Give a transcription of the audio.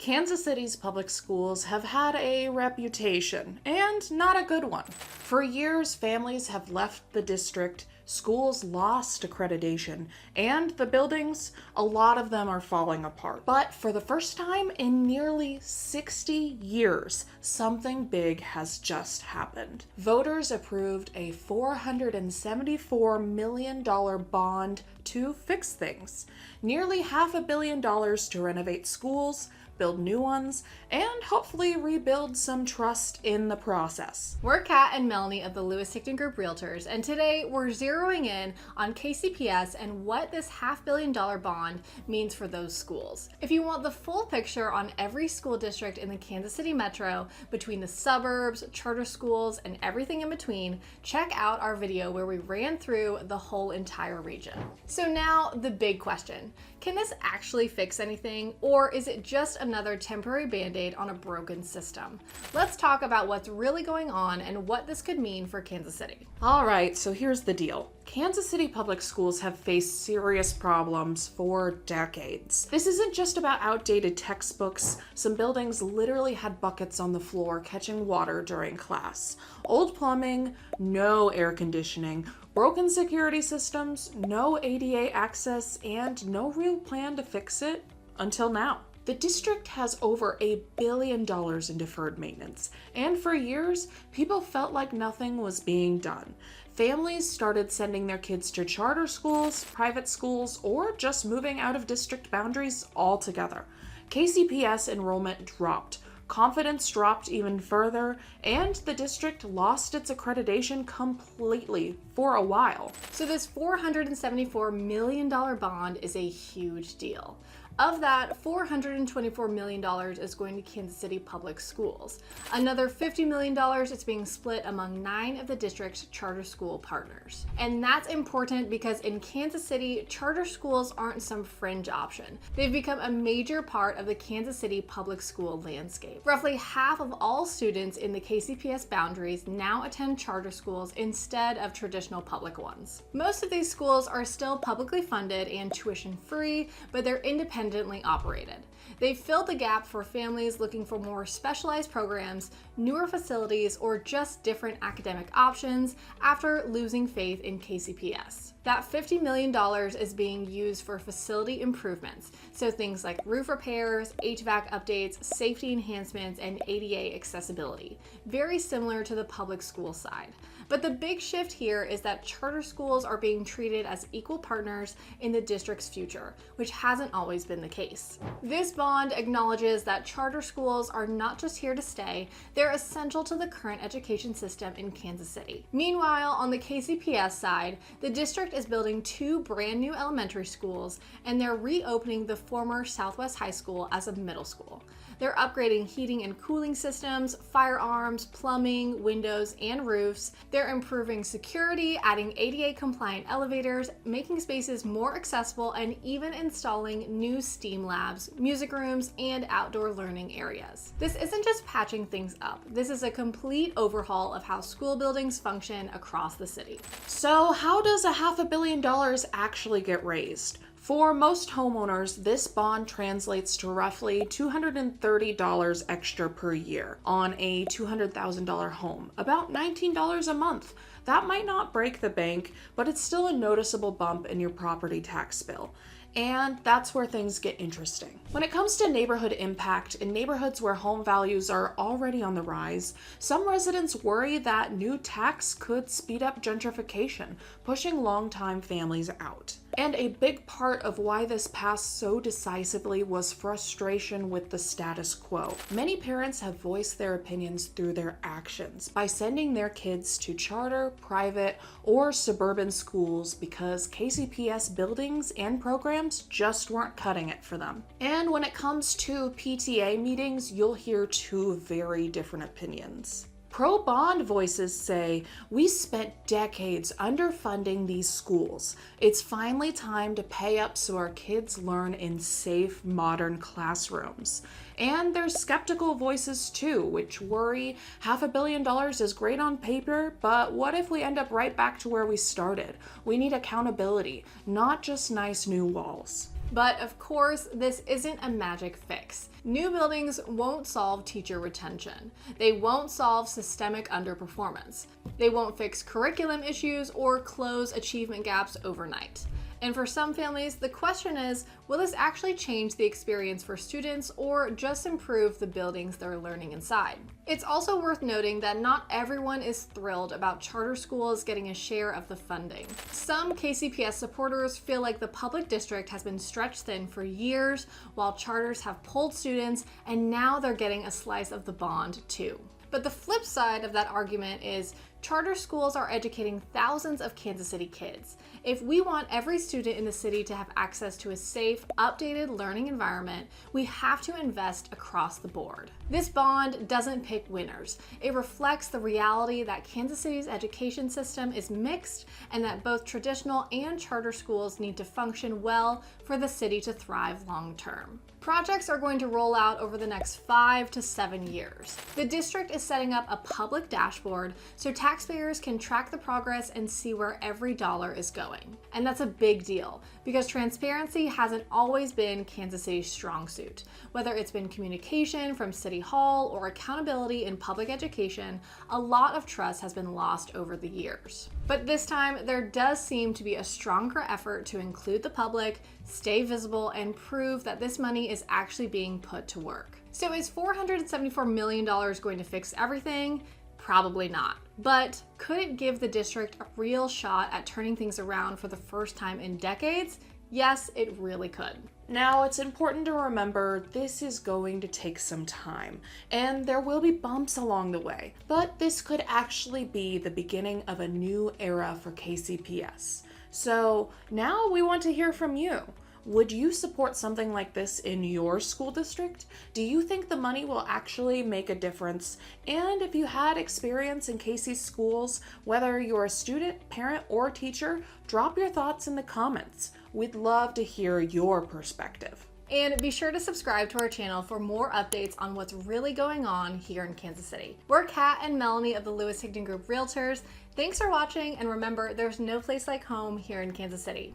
Kansas City's public schools have had a reputation, and not a good one. For years, families have left the district, schools lost accreditation, and the buildings, a lot of them are falling apart. But for the first time in nearly 60 years, something big has just happened. Voters approved a $474 million bond to fix things. Nearly $500 million to renovate schools, build new ones, and hopefully rebuild some trust in the process. We're Kat and Melanie of the 𝗠𝗏𝗧 Group Realtors, and today we're zeroing in on KCPS and what this $500 million bond means for those schools. If you want the full picture on every school district in the Kansas City metro, between the suburbs, charter schools, and everything in between, check out our video where we ran through the whole entire region. So now the big question. Can this actually fix anything, or is it just another temporary band-aid on a broken system? Let's talk about what's really going on and what this could mean for Kansas City. All right, so here's the deal. Kansas City public schools have faced serious problems for decades. This isn't just about outdated textbooks. Some buildings literally had buckets on the floor catching water during class. Old plumbing, no air conditioning, broken security systems, no ADA access, and no real plan to fix it until now. The district has over $1 billion in deferred maintenance, and for years, people felt like nothing was being done. Families started sending their kids to charter schools, private schools, or just moving out of district boundaries altogether. KCPS enrollment dropped, confidence dropped even further, and the district lost its accreditation completely for a while. So this $474 million bond is a huge deal. Of that, $424 million is going to Kansas City public schools. Another $50 million is being split among 9 of the district's charter school partners. And that's important because in Kansas City, charter schools aren't some fringe option. They've become a major part of the Kansas City public school landscape. Roughly half of all students in the KCPS boundaries now attend charter schools instead of traditional public ones. Most of these schools are still publicly funded and tuition-free, but they're independently operated. They've filled the gap for families looking for more specialized programs, newer facilities, or just different academic options after losing faith in KCPS. That $50 million is being used for facility improvements, so things like roof repairs, HVAC updates, safety enhancements, and ADA accessibility, very similar to the public school side. But the big shift here is that charter schools are being treated as equal partners in the district's future, which hasn't always been the case. This bond acknowledges that charter schools are not just here to stay, they're essential to the current education system in Kansas City. Meanwhile, on the KCPS side, the district is building 2 brand new elementary schools, and they're reopening the former Southwest High School as a middle school. They're upgrading heating and cooling systems, firearms, plumbing, windows, and roofs. They're improving security, adding ADA-compliant elevators, making spaces more accessible, and even installing new STEAM labs, music rooms, and outdoor learning areas. This isn't just patching things up. This is a complete overhaul of how school buildings function across the city. So how does $500 million actually get raised? For most homeowners, this bond translates to roughly $230 extra per year on a $200,000 home, about $19 a month. That might not break the bank, but it's still a noticeable bump in your property tax bill. And that's where things get interesting. When it comes to neighborhood impact, in neighborhoods where home values are already on the rise, some residents worry that new tax could speed up gentrification, pushing longtime families out. And a big part of why this passed so decisively was frustration with the status quo. Many parents have voiced their opinions through their actions by sending their kids to charter, private, or suburban schools because KCPS buildings and programs just weren't cutting it for them. And when it comes to PTA meetings, you'll hear 2 very different opinions. Pro-bond voices say, we spent decades underfunding these schools. It's finally time to pay up so our kids learn in safe, modern classrooms. And there's skeptical voices too, which worry $500 million is great on paper, but what if we end up right back to where we started? We need accountability, not just nice new walls. But of course, this isn't a magic fix. New buildings won't solve teacher retention. They won't solve systemic underperformance. They won't fix curriculum issues or close achievement gaps overnight. And for some families, the question is, will this actually change the experience for students or just improve the buildings they're learning inside? It's also worth noting that not everyone is thrilled about charter schools getting a share of the funding. Some KCPS supporters feel like the public district has been stretched thin for years, while charters have pulled students, and now they're getting a slice of the bond too. But the flip side of that argument is charter schools are educating thousands of Kansas City kids. If we want every student in the city to have access to a safe, updated learning environment, we have to invest across the board. This bond doesn't pick winners. It reflects the reality that Kansas City's education system is mixed and that both traditional and charter schools need to function well for the city to thrive long term. Projects are going to roll out over the next 5 to 7 years. The district is setting up a public dashboard so taxpayers can track the progress and see where every dollar is going. And that's a big deal because transparency hasn't always been Kansas City's strong suit. Whether it's been communication from City Hall or accountability in public education, a lot of trust has been lost over the years. But this time, there does seem to be a stronger effort to include the public, stay visible, and prove that this money is actually being put to work. So is $474 million going to fix everything? Probably not. But could it give the district a real shot at turning things around for the first time in decades? Yes, it really could. Now, it's important to remember this is going to take some time, and there will be bumps along the way, but this could actually be the beginning of a new era for KCPS. So now we want to hear from you. Would you support something like this in your school district? Do you think the money will actually make a difference? And if you had experience in KC's schools, whether you're a student, parent, or teacher, drop your thoughts in the comments. We'd love to hear your perspective. And be sure to subscribe to our channel for more updates on what's really going on here in Kansas City. We're Kat and Melanie of the Lewis Higdon Group Realtors. Thanks for watching, and remember, there's no place like home here in Kansas City.